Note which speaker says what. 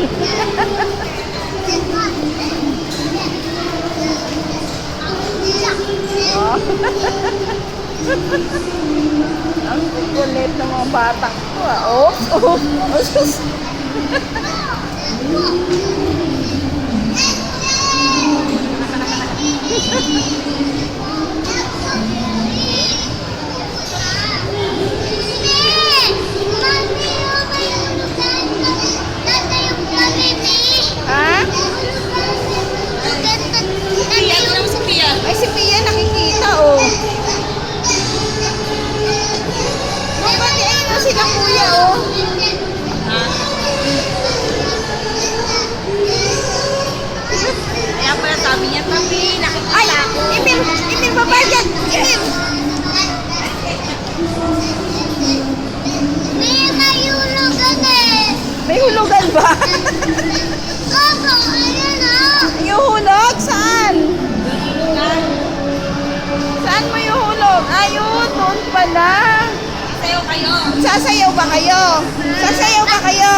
Speaker 1: Oh. Ang kulit ng mga batang ko ah. Oh, oh, oh, sus. Ha? Ay, si Pia nakikita, oh. Oh, pati ayun na sila kuya, oh.
Speaker 2: Kaya pala sabi niya, tabi,
Speaker 1: Ay,
Speaker 2: nakikita ako.
Speaker 1: Emil, baba dyan. Emil. May hulugan ba? Yung hulog? Saan? Saan mo yung hulog? Ayun, doon pala.
Speaker 2: Sayo kayo.
Speaker 1: Sasayaw ba kayo? Sasayaw ba kayo?